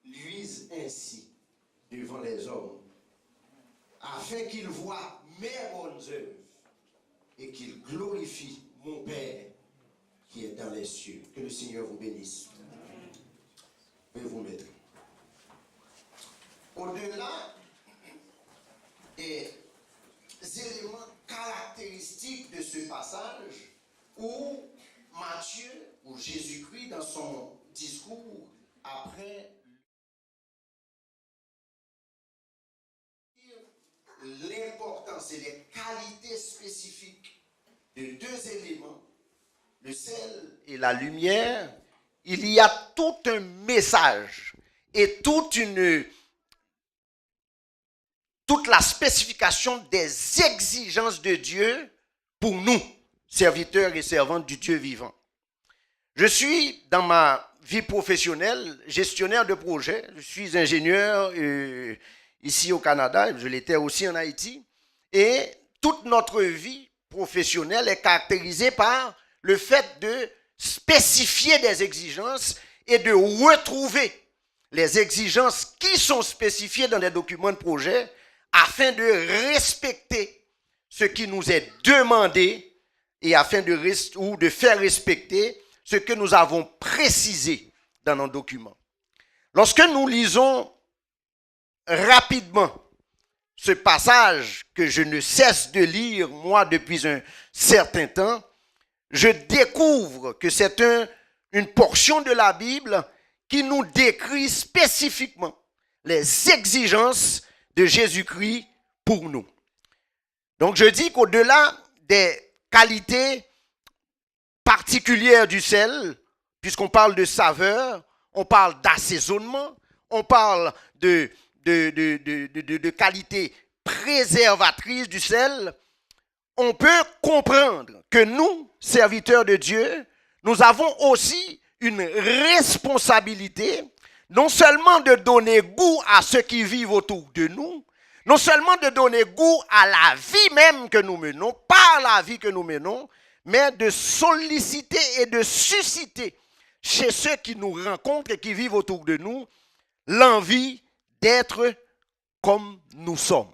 luise ainsi devant les hommes, afin qu'ils voient mes bonnes œuvres et qu'ils glorifient mon Père qui est dans les cieux. Que le Seigneur vous bénisse. Veuillez vous mettre. Au-delà des éléments caractéristiques de ce passage, où Matthieu, ou Jésus-Christ, dans son discours, après l'importance et les qualités spécifiques de deux éléments, le sel et la lumière, il y a tout un message et toute la spécification des exigences de Dieu pour nous, serviteurs et servantes du Dieu vivant. Je suis, dans ma vie professionnelle, gestionnaire de projet. Je suis ingénieur ici au Canada, je l'étais aussi en Haïti. Et toute notre vie professionnelle est caractérisée par le fait de spécifier des exigences et de retrouver les exigences qui sont spécifiées dans les documents de projet afin de respecter ce qui nous est demandé et afin de faire respecter ce que nous avons précisé dans nos documents. Lorsque nous lisons rapidement ce passage que je ne cesse de lire, moi, depuis un certain temps, je découvre que c'est une portion de la Bible qui nous décrit spécifiquement les exigences de Jésus-Christ pour nous. Donc je dis qu'au-delà des qualités particulières du sel, puisqu'on parle de saveur, on parle d'assaisonnement, on parle de qualité préservatrice du sel, on peut comprendre que nous, serviteurs de Dieu, nous avons aussi une responsabilité, non seulement de donner goût à ceux qui vivent autour de nous, non seulement de donner goût à la vie même que nous menons, par la vie que nous menons, mais de solliciter et de susciter chez ceux qui nous rencontrent et qui vivent autour de nous l'envie d'être comme nous sommes.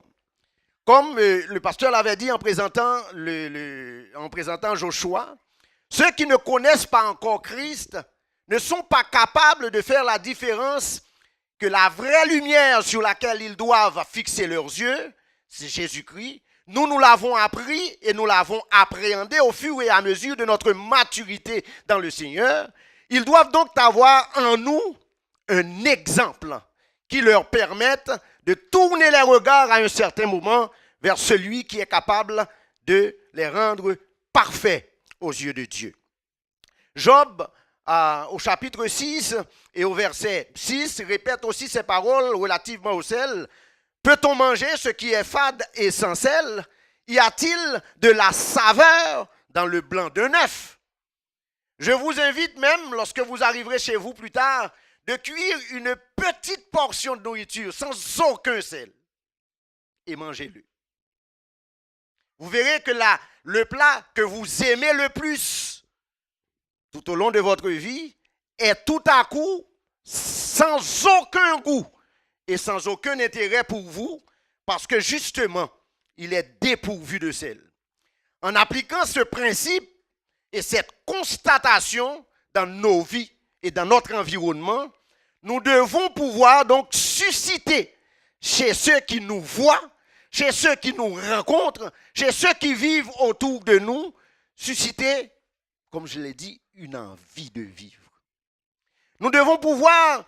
Comme le pasteur l'avait dit en présentant Joshua, ceux qui ne connaissent pas encore Christ ne sont pas capables de faire la différence que la vraie lumière sur laquelle ils doivent fixer leurs yeux, c'est Jésus-Christ. Nous l'avons appris et nous l'avons appréhendé au fur et à mesure de notre maturité dans le Seigneur. Ils doivent donc avoir en nous un exemple qui leur permette de tourner les regards à un certain moment vers celui qui est capable de les rendre parfaits aux yeux de Dieu. Job, au chapitre 6 et au verset 6, répète aussi ces paroles relativement au sel. Peut-on manger ce qui est fade et sans sel? Y a-t-il de la saveur dans le blanc d'un œuf? Je vous invite même, lorsque vous arriverez chez vous plus tard, de cuire une petite portion de nourriture sans aucun sel et mangez-le. Vous verrez que le plat que vous aimez le plus tout au long de votre vie est tout à coup sans aucun goût et sans aucun intérêt pour vous parce que justement, il est dépourvu de sel. En appliquant ce principe et cette constatation dans nos vies et dans notre environnement, nous devons pouvoir donc susciter chez ceux qui nous voient, chez ceux qui nous rencontrent, chez ceux qui vivent autour de nous, susciter, comme je l'ai dit, une envie de vivre. Nous devons pouvoir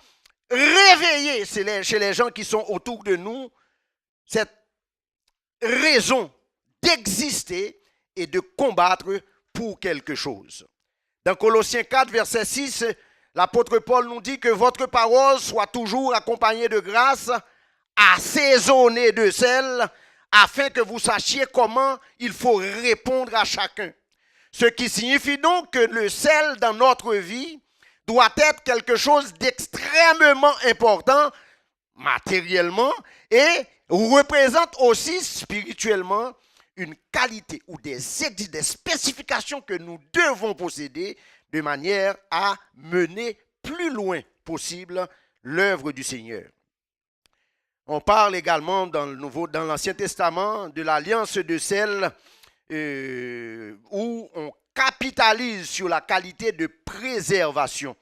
réveiller chez les gens qui sont autour de nous cette raison d'exister et de combattre pour quelque chose. Dans Colossiens 4, verset 6, l'apôtre Paul nous dit que votre parole soit toujours accompagnée de grâce, assaisonnée de sel, afin que vous sachiez comment il faut répondre à chacun. Ce qui signifie donc que le sel dans notre vie doit être quelque chose d'extrêmement important matériellement et représente aussi spirituellement une qualité ou des spécifications que nous devons posséder de manière à mener plus loin possible l'œuvre du Seigneur. On parle également dans l'Ancien Testament de l'alliance de sel où on capitalise sur la qualité de préservation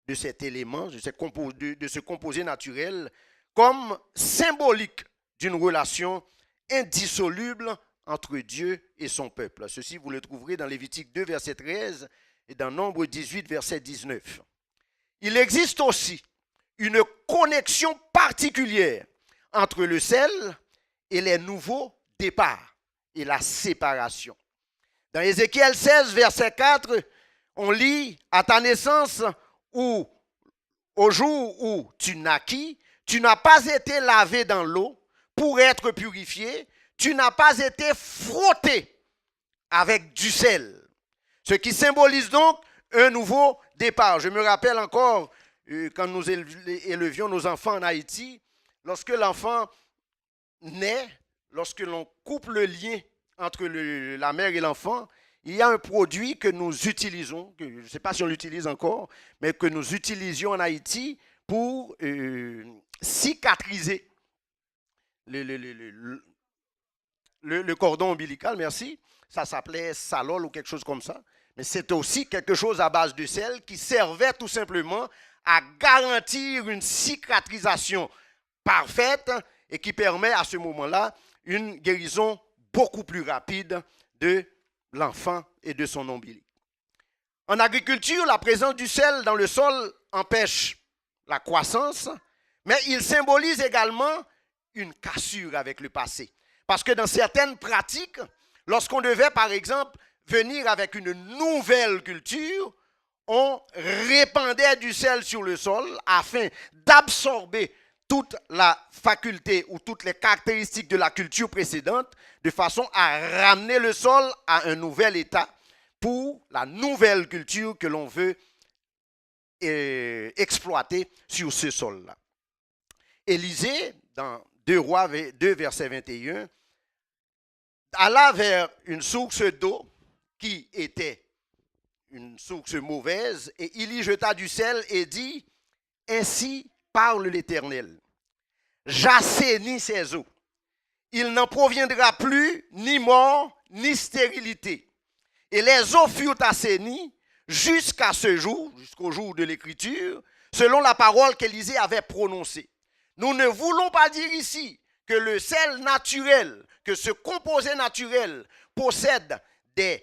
de cet élément, de ce composé naturel, comme symbolique d'une relation indissoluble entre Dieu et son peuple. Ceci, vous le trouverez dans Lévitique 2, verset 13 et dans Nombre 18, verset 19. Il existe aussi une connexion particulière entre le sel et les nouveaux départs et la séparation. Dans Ézéchiel 16, verset 4, on lit « À ta naissance ou au jour où tu naquis, tu n'as pas été lavé dans l'eau pour être purifié, tu n'as pas été frotté avec du sel. » Ce qui symbolise donc un nouveau départ. Je me rappelle encore quand nous élevions nos enfants en Haïti, lorsque l'enfant naît, lorsque l'on coupe le lien entre la mère et l'enfant, il y a un produit que nous utilisons, que je ne sais pas si on l'utilise encore, mais que nous utilisions en Haïti pour cicatriser le cordon ombilical, merci. Ça s'appelait salol ou quelque chose comme ça. Mais c'était aussi quelque chose à base de sel qui servait tout simplement à garantir une cicatrisation parfaite et qui permet à ce moment-là une guérison beaucoup plus rapide de l'enfant et de son ombilic. En agriculture, la présence du sel dans le sol empêche la croissance, mais il symbolise également une cassure avec le passé. Parce que dans certaines pratiques, lorsqu'on devait par exemple venir avec une nouvelle culture, on répandait du sel sur le sol afin d'absorber toute la faculté ou toutes les caractéristiques de la culture précédente de façon à ramener le sol à un nouvel état pour la nouvelle culture que l'on veut exploiter sur ce sol-là. Élisée, dans 2 Rois 2, verset 21, alla vers une source d'eau qui était une source mauvaise, et il y jeta du sel et dit, « Ainsi parle l'Éternel, j'assainis ces eaux. Il n'en proviendra plus ni mort, ni stérilité. » Et les eaux furent assainies jusqu'à ce jour, jusqu'au jour de l'Écriture, selon la parole qu'Élisée avait prononcée. Nous ne voulons pas dire ici que le sel naturel, que ce composé naturel possède des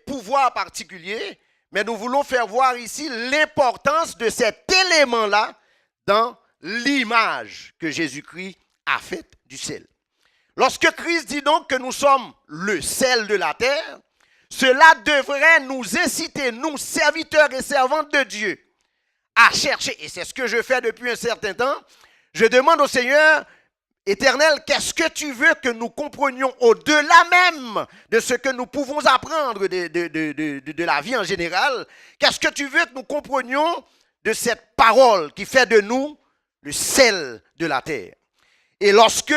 pouvoirs particuliers, mais nous voulons faire voir ici l'importance de cet élément-là dans l'image que Jésus-Christ a faite du sel. Lorsque Christ dit donc que nous sommes le sel de la terre, cela devrait nous inciter, nous, serviteurs et servantes de Dieu, à chercher, et c'est ce que je fais depuis un certain temps, je demande au Seigneur, Éternel, qu'est-ce que tu veux que nous comprenions au-delà même de ce que nous pouvons apprendre de la vie en général? Qu'est-ce que tu veux que nous comprenions de cette parole qui fait de nous le sel de la terre? Et lorsque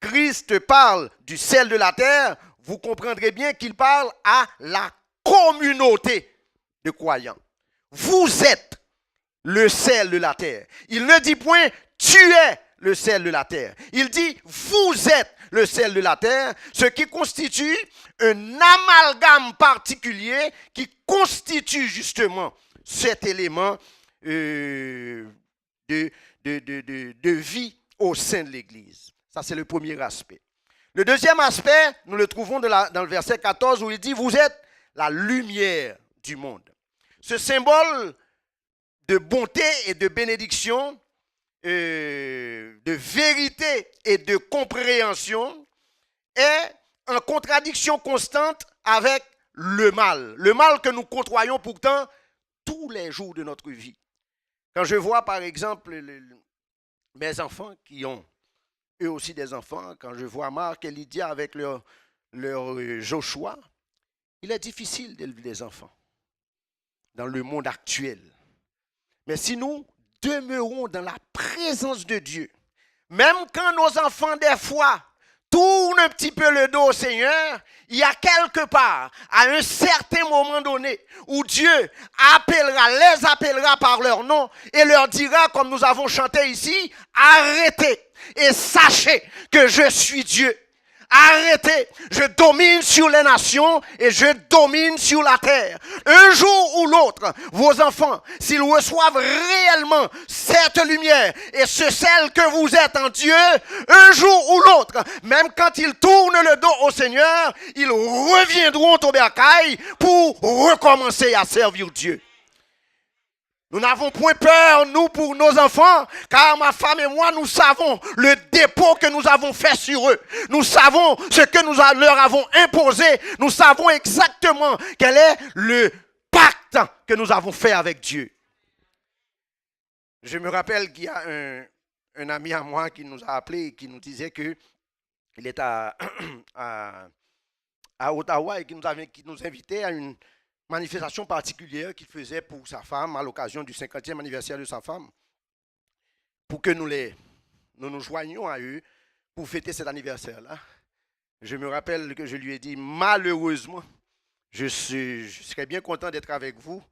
Christ parle du sel de la terre, vous comprendrez bien qu'il parle à la communauté de croyants. Vous êtes le sel de la terre. Il ne dit point tu es le sel de la terre. Il dit vous êtes le sel de la terre, ce qui constitue un amalgame particulier qui constitue justement cet élément de vie au sein de l'Église. Ça, c'est le premier aspect. Le deuxième aspect, nous le trouvons dans le verset 14 où il dit « Vous êtes la lumière du monde ». Ce symbole de bonté et de bénédiction, de vérité et de compréhension est en contradiction constante avec le mal. Le mal que nous côtoyons pourtant tous les jours de notre vie. Quand je vois par exemple mes enfants qui ont eux aussi des enfants, quand je vois Marc et Lydia avec leur Joshua, il est difficile d'élever des enfants dans le monde actuel. Mais si nous demeurons dans la présence de Dieu, même quand nos enfants des fois tourne un petit peu le dos au Seigneur, il y a quelque part, à un certain moment donné, où Dieu les appellera par leur nom et leur dira, comme nous avons chanté ici, arrêtez et sachez que je suis Dieu. Arrêtez, je domine sur les nations et je domine sur la terre. Un jour ou l'autre, vos enfants, s'ils reçoivent réellement cette lumière et celle que vous êtes en Dieu, un jour ou l'autre, même quand ils tournent le dos au Seigneur, ils reviendront au bercail pour recommencer à servir Dieu. Nous n'avons point peur, nous, pour nos enfants, car ma femme et moi, nous savons le dépôt que nous avons fait sur eux. Nous savons ce que nous leur avons imposé. Nous savons exactement quel est le pacte que nous avons fait avec Dieu. Je me rappelle qu'il y a un ami à moi qui nous a appelé et qui nous disait qu'il est à Ottawa et qui nous invitait à une manifestation particulière qu'il faisait pour sa femme à l'occasion du 50e anniversaire de sa femme, pour que nous nous joignions à eux pour fêter cet anniversaire-là. Je me rappelle que je lui ai dit, malheureusement, je serais bien content d'être avec vous,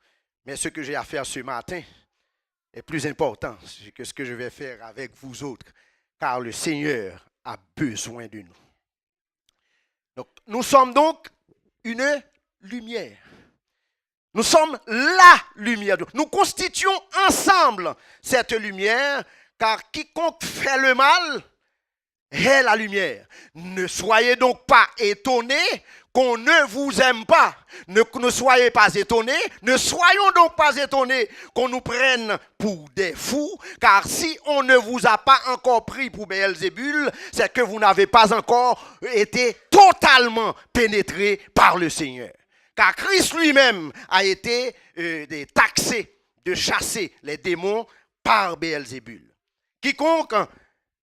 mais ce que j'ai à faire ce matin est plus important que ce que je vais faire avec vous autres, car le Seigneur a besoin de nous. Donc, nous sommes donc une lumière. Nous sommes la lumière. Nous constituons ensemble cette lumière, car quiconque fait le mal est la lumière. Ne soyez donc pas étonnés qu'on ne vous aime pas. Ne soyez pas étonnés, ne soyons donc pas étonnés qu'on nous prenne pour des fous, car si on ne vous a pas encore pris pour Béelzébul, c'est que vous n'avez pas encore été totalement pénétrés par le Seigneur. Car Christ lui-même a été taxé de chasser les démons par Béelzébul. Quiconque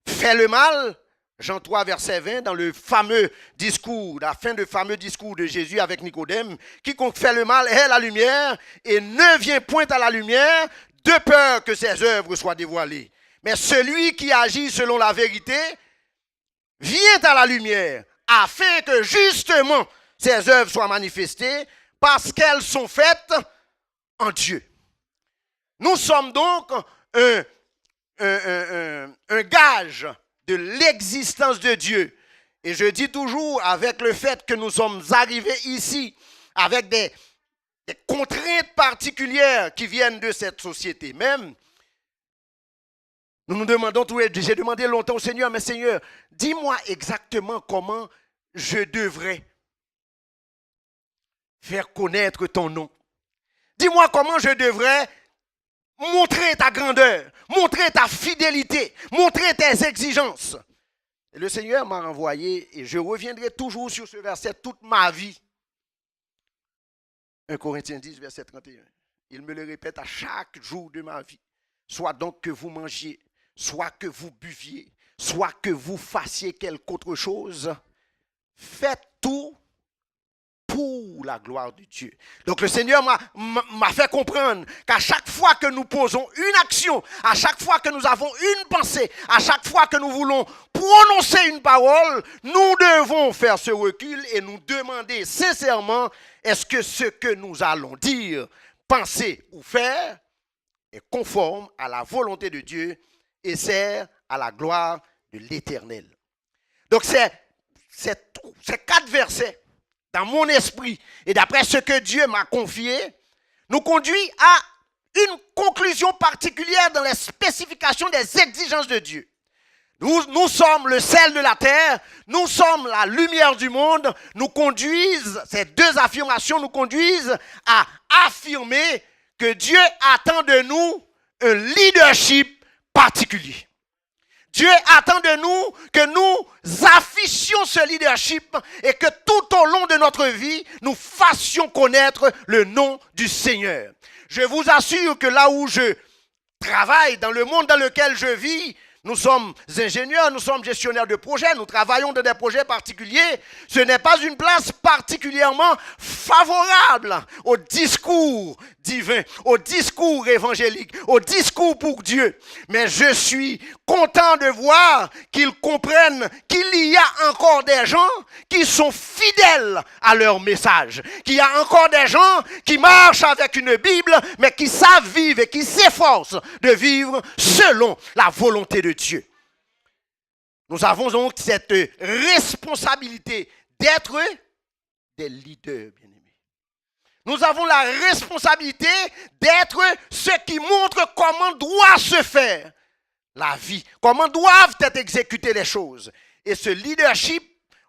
fait le mal, Jean 3, verset 20, dans le fameux discours, la fin du fameux discours de Jésus avec Nicodème, quiconque fait le mal est la lumière et ne vient point à la lumière de peur que ses œuvres soient dévoilées. Mais celui qui agit selon la vérité vient à la lumière afin que justement ces œuvres soient manifestées parce qu'elles sont faites en Dieu. Nous sommes donc un gage de l'existence de Dieu. Et je dis toujours, avec le fait que nous sommes arrivés ici, avec des contraintes particulières qui viennent de cette société même, nous nous demandons, j'ai demandé longtemps au Seigneur, mais Seigneur, dis-moi exactement comment je devrais faire connaître ton nom. Dis-moi comment je devrais montrer ta grandeur, montrer ta fidélité, montrer tes exigences. Et le Seigneur m'a renvoyé, et je reviendrai toujours sur ce verset toute ma vie. 1 Corinthiens 10, verset 31. Il me le répète à chaque jour de ma vie. Soit donc que vous mangiez, soit que vous buviez, soit que vous fassiez quelque autre chose, faites tout pour la gloire de Dieu. Donc le Seigneur m'a fait comprendre qu'à chaque fois que nous posons une action, à chaque fois que nous avons une pensée, à chaque fois que nous voulons prononcer une parole, nous devons faire ce recul et nous demander sincèrement, est-ce que ce que nous allons dire, penser ou faire est conforme à la volonté de Dieu et sert à la gloire de l'Éternel. Donc ces 4 versets dans mon esprit et d'après ce que Dieu m'a confié, nous conduit à une conclusion particulière dans les spécifications des exigences de Dieu. Nous sommes le sel de la terre, nous sommes la lumière du monde, ces 2 affirmations nous conduisent à affirmer que Dieu attend de nous un leadership particulier. Dieu attend de nous que nous affichions ce leadership et que tout au long de notre vie, nous fassions connaître le nom du Seigneur. Je vous assure que là où je travaille, dans le monde dans lequel je vis, Nous sommes ingénieurs, nous sommes gestionnaires de projets, nous travaillons dans des projets particuliers. Ce n'est pas une place particulièrement favorable au discours divin, au discours évangélique, au discours pour Dieu. Mais je suis content de voir qu'ils comprennent qu'il y a encore des gens qui sont fidèles à leur message. Qu'il y a encore des gens qui marchent avec une Bible, mais qui savent vivre et qui s'efforcent de vivre selon la volonté de Dieu. Nous avons donc cette responsabilité d'être des leaders, bien-aimés. Nous avons la responsabilité d'être ceux qui montrent comment doit se faire la vie, comment doivent être exécutées les choses. Et ce leadership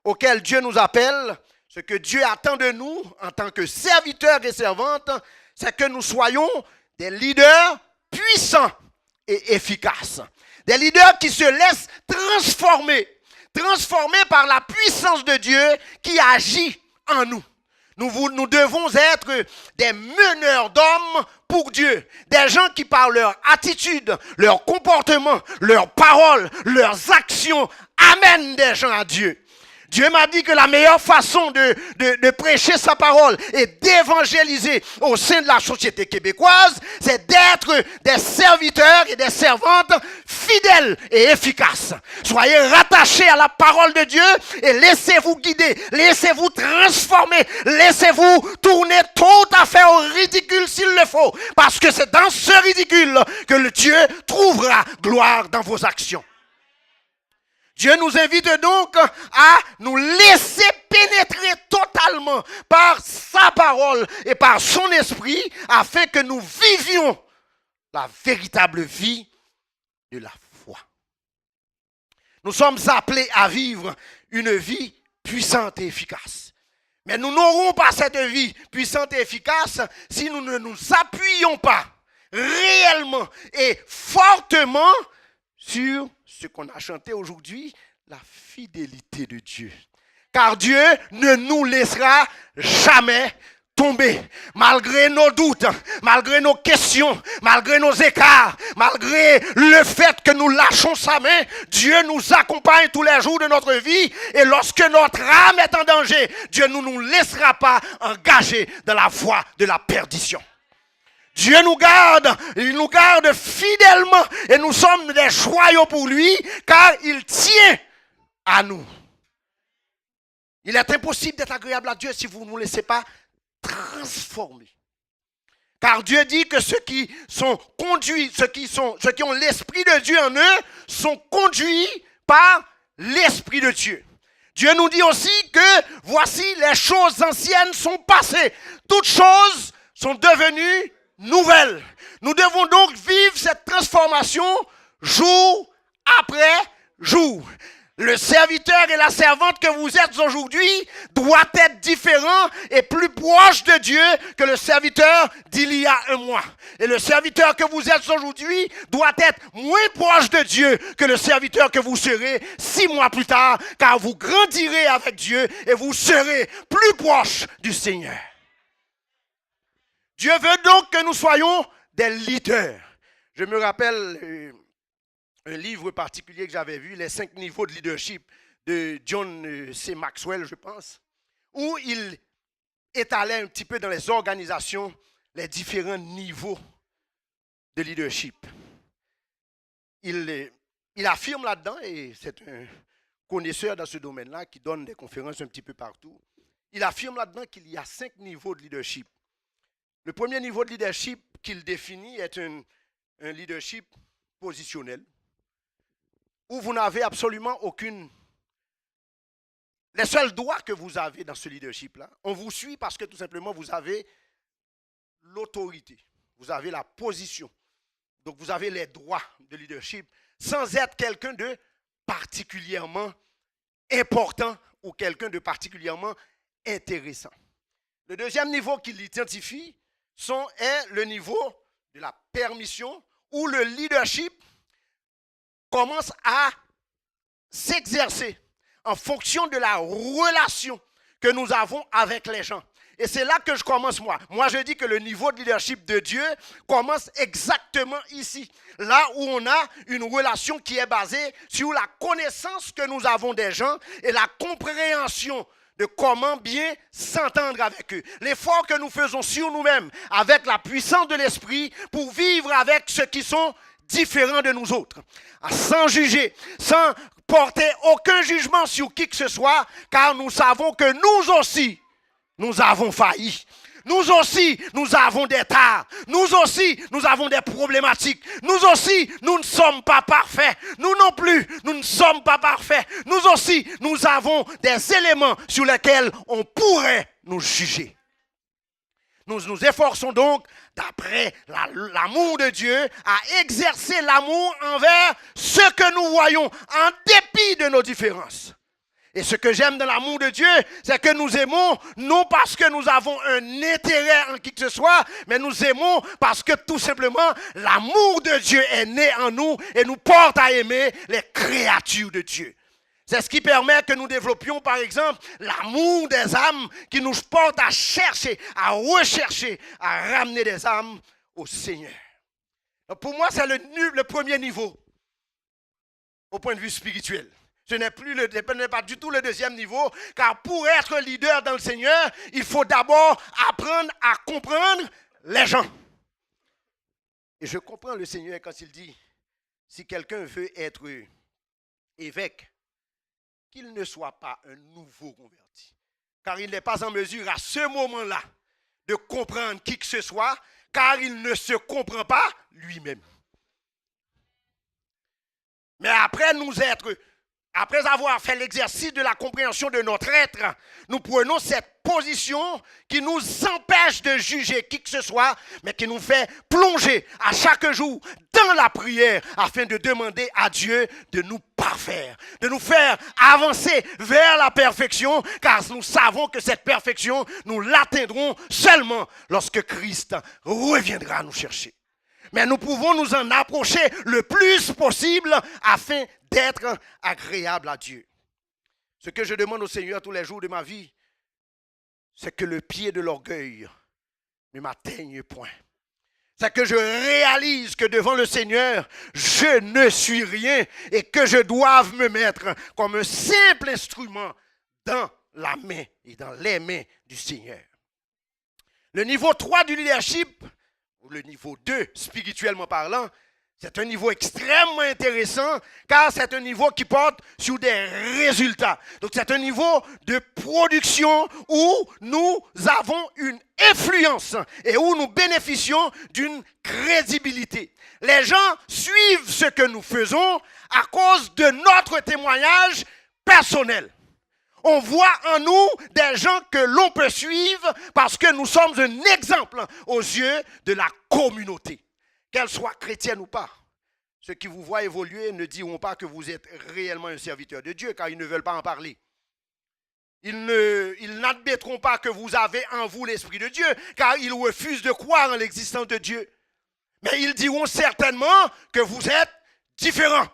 auquel Dieu nous appelle, ce que Dieu attend de nous en tant que serviteurs et servantes, c'est que nous soyons des leaders puissants et efficaces. Des leaders qui se laissent transformer par la puissance de Dieu qui agit en nous. Nous devons être des meneurs d'hommes pour Dieu. Des gens qui par leur attitude, leur comportement, leurs paroles, leurs actions amènent des gens à Dieu. Dieu m'a dit que la meilleure façon de prêcher sa parole et d'évangéliser au sein de la société québécoise, c'est d'être des serviteurs et des servantes fidèles et efficaces. Soyez rattachés à la parole de Dieu et laissez-vous guider, laissez-vous transformer, laissez-vous tourner tout à fait au ridicule s'il le faut, parce que c'est dans ce ridicule que le Dieu trouvera gloire dans vos actions. Dieu nous invite donc à nous laisser pénétrer totalement par sa parole et par son esprit afin que nous vivions la véritable vie de la foi. Nous sommes appelés à vivre une vie puissante et efficace. Mais nous n'aurons pas cette vie puissante et efficace si nous ne nous appuyons pas réellement et fortement sur ce qu'on a chanté aujourd'hui, la fidélité de Dieu. Car Dieu ne nous laissera jamais tomber. Malgré nos doutes, malgré nos questions, malgré nos écarts, malgré le fait que nous lâchons sa main, Dieu nous accompagne tous les jours de notre vie. Et lorsque notre âme est en danger, Dieu ne nous laissera pas engagés dans la voie de la perdition. Dieu nous garde, il nous garde fidèlement et nous sommes des joyaux pour lui car il tient à nous. Il est impossible d'être agréable à Dieu si vous ne vous laissez pas transformer. Car Dieu dit que ceux qui sont conduits, ceux qui ont l'Esprit de Dieu en eux, sont conduits par l'Esprit de Dieu. Dieu nous dit aussi que voici les choses anciennes sont passées. Toutes choses sont devenues nouvelle. Nous devons donc vivre cette transformation jour après jour. Le serviteur et la servante que vous êtes aujourd'hui doit être différent et plus proche de Dieu que le serviteur d'il y a un mois. Et le serviteur que vous êtes aujourd'hui doit être moins proche de Dieu que le serviteur que vous serez 6 mois plus tard, car vous grandirez avec Dieu et vous serez plus proche du Seigneur. Dieu veut donc que nous soyons des leaders. Je me rappelle un livre particulier que j'avais vu, Les 5 niveaux de leadership de John C. Maxwell, je pense, où il étalait un petit peu dans les organisations les différents niveaux de leadership. Il affirme là-dedans, et c'est un connaisseur dans ce domaine-là qui donne des conférences un petit peu partout, il affirme là-dedans qu'il y a 5 niveaux de leadership. Le premier niveau de leadership qu'il définit est un leadership positionnel, où vous n'avez absolument aucune... Les seuls droits que vous avez dans ce leadership-là, on vous suit parce que tout simplement vous avez l'autorité, vous avez la position. Donc vous avez les droits de leadership sans être quelqu'un de particulièrement important ou quelqu'un de particulièrement intéressant. Le deuxième niveau qu'il identifie est le niveau de la permission où le leadership commence à s'exercer en fonction de la relation que nous avons avec les gens. Et c'est là que je commence moi. Moi, je dis que le niveau de leadership de Dieu commence exactement ici. Là où on a une relation qui est basée sur la connaissance que nous avons des gens et la compréhension de comment bien s'entendre avec eux. L'effort que nous faisons sur nous-mêmes avec la puissance de l'esprit pour vivre avec ceux qui sont différents de nous autres. Sans juger, sans porter aucun jugement sur qui que ce soit, car nous savons que nous aussi, nous avons failli. Nous aussi, nous avons des tares. Nous aussi, nous avons des problématiques. Nous aussi, nous ne sommes pas parfaits. Nous non plus, nous ne sommes pas parfaits. Nous aussi, nous avons des éléments sur lesquels on pourrait nous juger. Nous nous efforçons donc, d'après l'amour de Dieu, à exercer l'amour envers ce que nous voyons, en dépit de nos différences. Et ce que j'aime dans l'amour de Dieu, c'est que nous aimons non parce que nous avons un intérêt en qui que ce soit, mais nous aimons parce que tout simplement l'amour de Dieu est né en nous et nous porte à aimer les créatures de Dieu. C'est ce qui permet que nous développions, par exemple, l'amour des âmes qui nous porte à chercher, à rechercher, à ramener des âmes au Seigneur. Donc pour moi, c'est le premier niveau au point de vue spirituel. Ce n'est pas du tout le deuxième niveau, car pour être leader dans le Seigneur, il faut d'abord apprendre à comprendre les gens. Et je comprends le Seigneur quand il dit, si quelqu'un veut être évêque, qu'il ne soit pas un nouveau converti. Car il n'est pas en mesure à ce moment-là de comprendre qui que ce soit, car il ne se comprend pas lui-même. Mais après avoir fait l'exercice de la compréhension de notre être, nous prenons cette position qui nous empêche de juger qui que ce soit, mais qui nous fait plonger à chaque jour dans la prière afin de demander à Dieu de nous parfaire, de nous faire avancer vers la perfection, car nous savons que cette perfection, nous l'atteindrons seulement lorsque Christ reviendra nous chercher. Mais nous pouvons nous en approcher le plus possible afin d'être agréable à Dieu. Ce que je demande au Seigneur tous les jours de ma vie, c'est que le pied de l'orgueil ne m'atteigne point. C'est que je réalise que devant le Seigneur, je ne suis rien et que je doive me mettre comme un simple instrument dans la main et dans les mains du Seigneur. Le niveau 3 du leadership, ou le niveau 2 spirituellement parlant, c'est un niveau extrêmement intéressant car c'est un niveau qui porte sur des résultats. Donc c'est un niveau de production où nous avons une influence et où nous bénéficions d'une crédibilité. Les gens suivent ce que nous faisons à cause de notre témoignage personnel. On voit en nous des gens que l'on peut suivre parce que nous sommes un exemple aux yeux de la communauté. Qu'elle soit chrétienne ou pas. Ceux qui vous voient évoluer ne diront pas que vous êtes réellement un serviteur de Dieu car ils ne veulent pas en parler. Ils n'admettront pas que vous avez en vous l'Esprit de Dieu car ils refusent de croire en l'existence de Dieu. Mais ils diront certainement que vous êtes différents.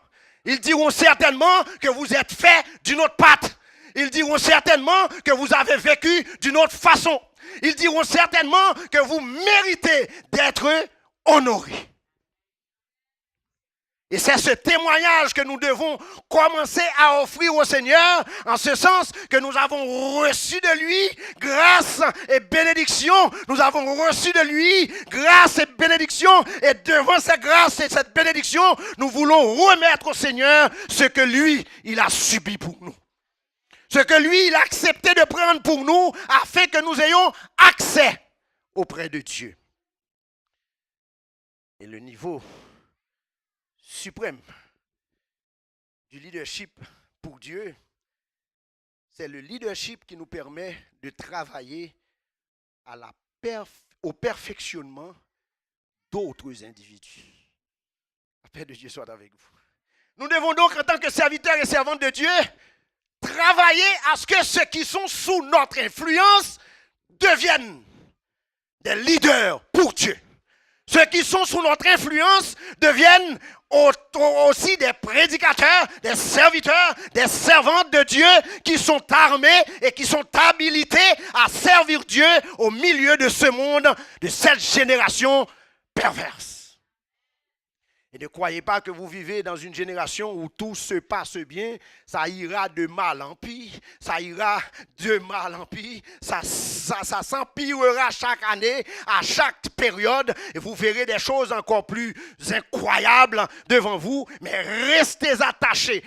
Ils diront certainement que vous êtes fait d'une autre patte. Ils diront certainement que vous avez vécu d'une autre façon. Ils diront certainement que vous méritez d'être honorés. Et c'est ce témoignage que nous devons commencer à offrir au Seigneur, en ce sens que nous avons reçu de lui grâce et bénédiction. Nous avons reçu de lui grâce et bénédiction. Et devant cette grâce et cette bénédiction, nous voulons remettre au Seigneur ce que lui, il a subi pour nous. Ce que lui, il a accepté de prendre pour nous afin que nous ayons accès auprès de Dieu. Et le niveau suprême du leadership pour Dieu, c'est le leadership qui nous permet de travailler au perfectionnement d'autres individus. La paix de Dieu soit avec vous. Nous devons donc, en tant que serviteurs et servantes de Dieu, travailler à ce que ceux qui sont sous notre influence deviennent des leaders pour Dieu. Ceux qui sont sous notre influence deviennent aussi des prédicateurs, des serviteurs, des servantes de Dieu qui sont armés et qui sont habilités à servir Dieu au milieu de ce monde, de cette génération perverse. Et ne croyez pas que vous vivez dans une génération où tout se passe bien, ça ira de mal en pire, ça ira de mal en pire, ça s'empirera chaque année, à chaque période, et vous verrez des choses encore plus incroyables devant vous, mais restez attachés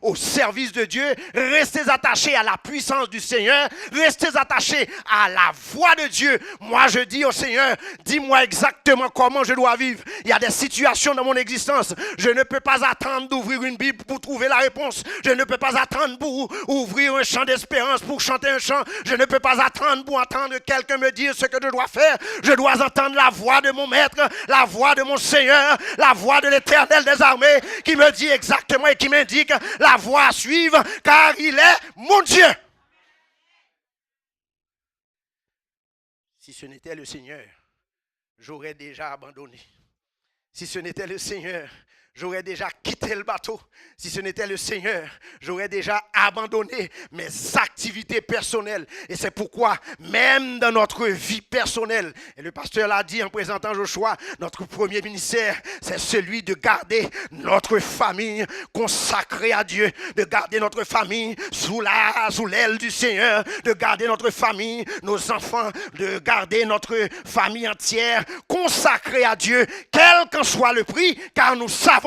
au service de Dieu, restez attachés à la puissance du Seigneur, restez attachés à la voix de Dieu. Moi je dis au Seigneur, dis-moi exactement comment je dois vivre. Il y a des situations dans mon existence. Je ne peux pas attendre d'ouvrir une Bible pour trouver la réponse. Je ne peux pas attendre pour ouvrir un chant d'espérance, pour chanter un chant. Je ne peux pas attendre pour entendre quelqu'un me dire ce que je dois faire. Je dois entendre la voix de mon maître, la voix de mon Seigneur, la voix de l'Éternel des armées qui me dit exactement et qui m'indique la voie à suivre, car il est mon Dieu. Si ce n'était le Seigneur, j'aurais déjà abandonné. Si ce n'était le Seigneur, j'aurais déjà quitté le bateau. Si ce n'était le Seigneur, j'aurais déjà abandonné mes activités personnelles. Et c'est pourquoi, même dans notre vie personnelle, et le pasteur l'a dit en présentant Joshua, notre premier ministère, c'est celui de garder notre famille consacrée à Dieu, de garder notre famille sous l'aile du Seigneur, de garder notre famille, nos enfants, de garder notre famille entière consacrée à Dieu, quel qu'en soit le prix, car nous savons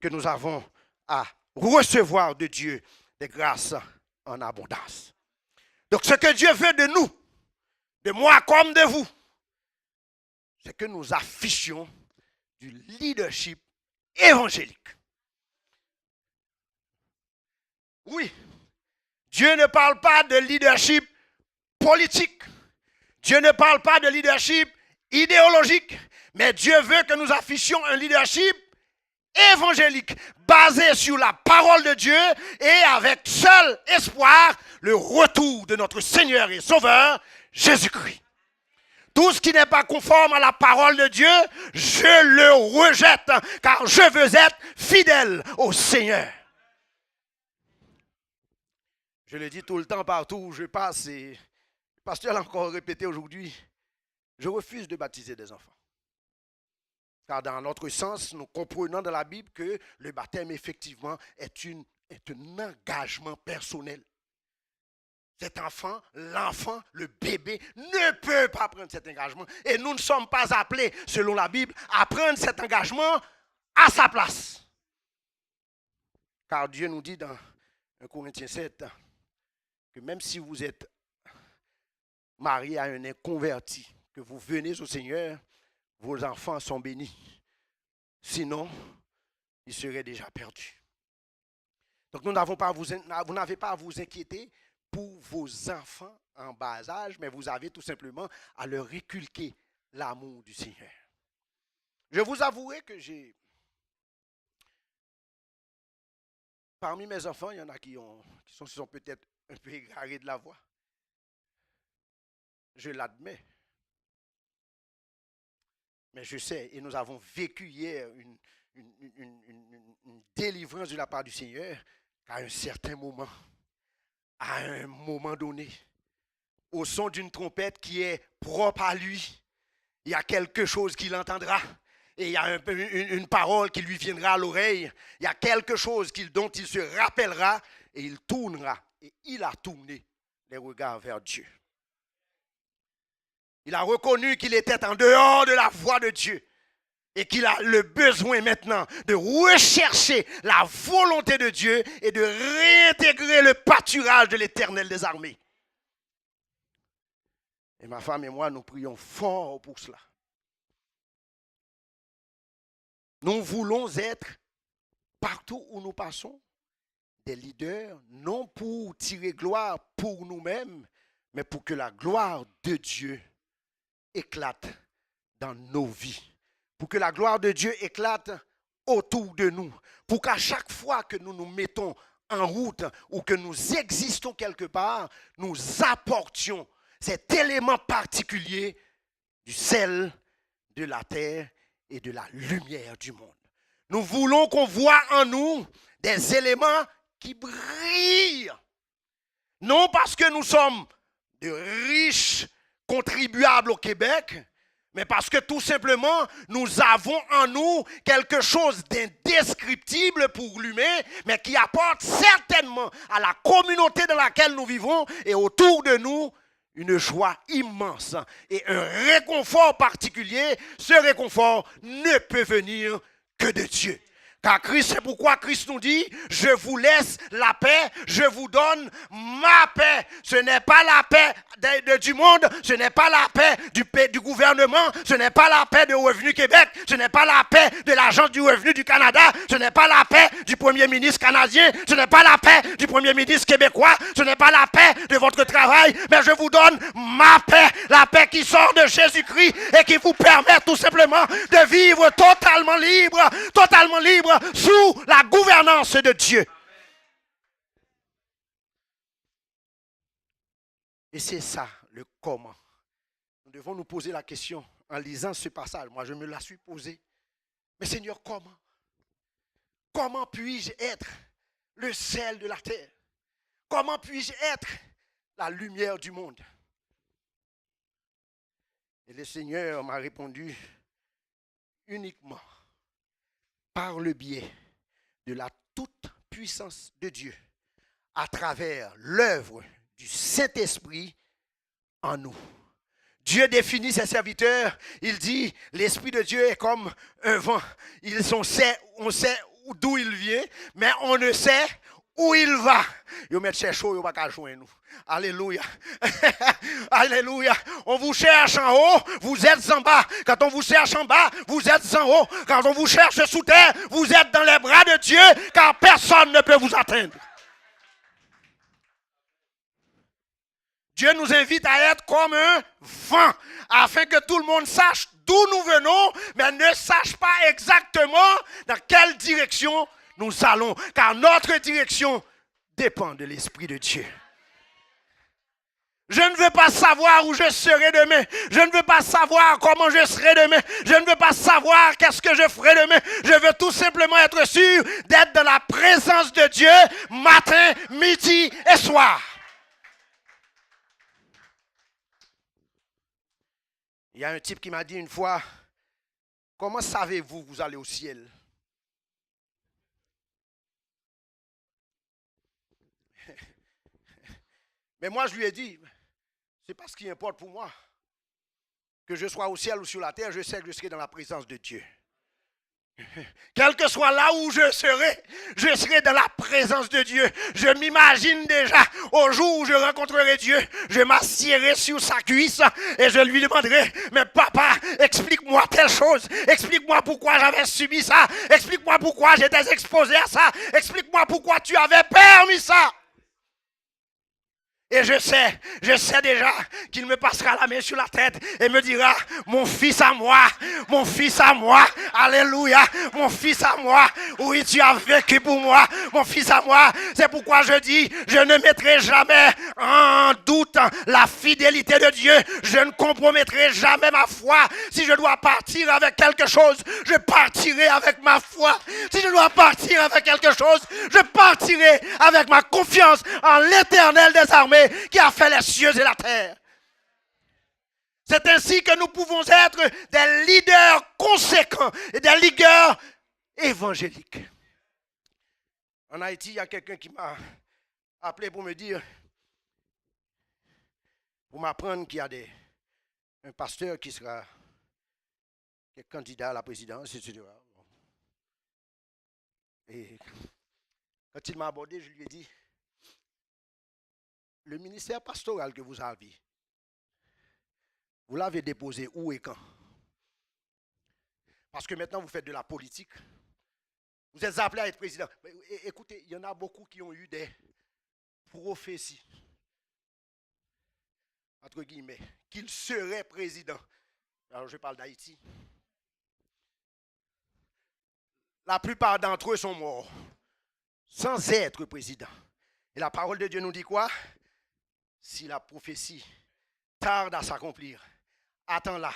que nous avons à recevoir de Dieu des grâces en abondance. Donc ce que Dieu veut de nous, de moi comme de vous, c'est que nous affichions du leadership évangélique. Oui, Dieu ne parle pas de leadership politique. Dieu ne parle pas de leadership idéologique. Mais Dieu veut que nous affichions un leadership évangélique, basé sur la parole de Dieu et avec seul espoir, le retour de notre Seigneur et Sauveur, Jésus-Christ. Tout ce qui n'est pas conforme à la parole de Dieu, je le rejette, car je veux être fidèle au Seigneur. Je le dis tout le temps partout où je passe, et le pasteur l'a encore répété aujourd'hui, je refuse de baptiser des enfants. Car dans notre sens, nous comprenons dans la Bible que le baptême, effectivement, est un engagement personnel. Cet enfant, l'enfant, le bébé, ne peut pas prendre cet engagement. Et nous ne sommes pas appelés, selon la Bible, à prendre cet engagement à sa place. Car Dieu nous dit dans 1 Corinthiens 7 que même si vous êtes marié à un inconverti, que vous venez au Seigneur, vos enfants sont bénis. Sinon, ils seraient déjà perdus. Donc, vous n'avez pas à vous inquiéter pour vos enfants en bas âge, mais vous avez tout simplement à leur inculquer l'amour du Seigneur. Je vous avouerai que parmi mes enfants, il y en a qui sont peut-être un peu égarés de la voix. Je l'admets. Mais je sais, et nous avons vécu hier une délivrance de la part du Seigneur, qu'à un certain moment, à un moment donné, au son d'une trompette qui est propre à lui, il y a quelque chose qu'il entendra. Et il y a une parole qui lui viendra à l'oreille. Il y a quelque chose dont il se rappellera et il tournera. Et il a tourné les regards vers Dieu. Il a reconnu qu'il était en dehors de la voie de Dieu et qu'il a le besoin maintenant de rechercher la volonté de Dieu et de réintégrer le pâturage de l'Éternel des armées. Et ma femme et moi, nous prions fort pour cela. Nous voulons être, partout où nous passons, des leaders, non pour tirer gloire pour nous-mêmes, mais pour que la gloire de Dieu éclate dans nos vies. Pour que la gloire de Dieu éclate autour de nous. Pour qu'à chaque fois que nous nous mettons en route ou que nous existons quelque part, nous apportions cet élément particulier du sel de la terre et de la lumière du monde. Nous voulons qu'on voit en nous des éléments qui brillent. Non parce que nous sommes de riches contribuables au Québec, mais parce que tout simplement, nous avons en nous quelque chose d'indescriptible pour l'humain, mais qui apporte certainement à la communauté dans laquelle nous vivons et autour de nous une joie immense et un réconfort particulier. Ce réconfort ne peut venir que de Dieu. Car Christ, c'est pourquoi Christ nous dit, je vous laisse la paix, je vous donne ma paix. Ce n'est pas la paix du monde, ce n'est pas la paix du gouvernement, ce n'est pas la paix de Revenu Québec, ce n'est pas la paix de l'Agence du revenu du Canada, ce n'est pas la paix du premier ministre canadien, ce n'est pas la paix du premier ministre québécois, ce n'est pas la paix de votre travail, mais je vous donne ma paix, la paix qui sort de Jésus-Christ et qui vous permet tout simplement de vivre totalement libre, sous la gouvernance de Dieu. Et c'est ça le comment. Nous devons nous poser la question en lisant ce passage. Moi, je me la suis posée. Mais Seigneur, comment? Comment puis-je être le sel de la terre? Comment puis-je être la lumière du monde? Et le Seigneur m'a répondu uniquement par le biais de la toute-puissance de Dieu, à travers l'œuvre du Saint-Esprit en nous. Dieu définit ses serviteurs, il dit, l'Esprit de Dieu est comme un vent. On sait d'où il vient, mais on ne sait où il va. Yo met chaud, yo pas joindre nous. Alléluia. Alléluia. On vous cherche en haut, vous êtes en bas. Quand on vous cherche en bas, vous êtes en haut. Quand on vous cherche sous terre, vous êtes dans les bras de Dieu, car personne ne peut vous atteindre. Dieu nous invite à être comme un vent, afin que tout le monde sache d'où nous venons, mais ne sache pas exactement dans quelle direction nous allons, car notre direction dépend de l'Esprit de Dieu. Je ne veux pas savoir où je serai demain. Je ne veux pas savoir comment je serai demain. Je ne veux pas savoir qu'est-ce que je ferai demain. Je veux tout simplement être sûr d'être dans la présence de Dieu matin, midi et soir. Il y a un type qui m'a dit une fois, comment savez-vous que vous allez au ciel? Mais moi, je lui ai dit, c'est pas ce qui importe pour moi. Que je sois au ciel ou sur la terre, je sais que je serai dans la présence de Dieu. Quel que soit là où je serai dans la présence de Dieu. Je m'imagine déjà au jour où je rencontrerai Dieu, je m'assierai sur sa cuisse et je lui demanderai, mais papa, explique-moi telle chose, explique-moi pourquoi j'avais subi ça, explique-moi pourquoi j'étais exposé à ça, explique-moi pourquoi tu avais permis ça. Et je sais déjà qu'il me passera la main sur la tête et me dira, mon fils à moi, alléluia, mon fils à moi, oui, tu as vécu pour moi, mon fils à moi. C'est pourquoi je dis, je ne mettrai jamais en doute la fidélité de Dieu. Je ne compromettrai jamais ma foi. Si je dois partir avec quelque chose, je partirai avec ma foi. Si je dois partir avec quelque chose, je partirai avec ma confiance en l'Éternel des armées, qui a fait les cieux et la terre. C'est ainsi que nous pouvons être des leaders conséquents et des leaders évangéliques. En Haïti, il y a quelqu'un qui m'a appelé pour me dire, pour m'apprendre qu'il y a un pasteur qui sera candidat à la présidence, etc. Et quand il m'a abordé, je lui ai dit, le ministère pastoral que vous avez, vous l'avez déposé où et quand? Parce que maintenant, vous faites de la politique. Vous êtes appelé à être président. Mais, écoutez, il y en a beaucoup qui ont eu des prophéties, entre guillemets, qu'ils seraient présidents. Alors, je parle d'Haïti. La plupart d'entre eux sont morts, sans être président. Et la parole de Dieu nous dit quoi? Si la prophétie tarde à s'accomplir, attends-la,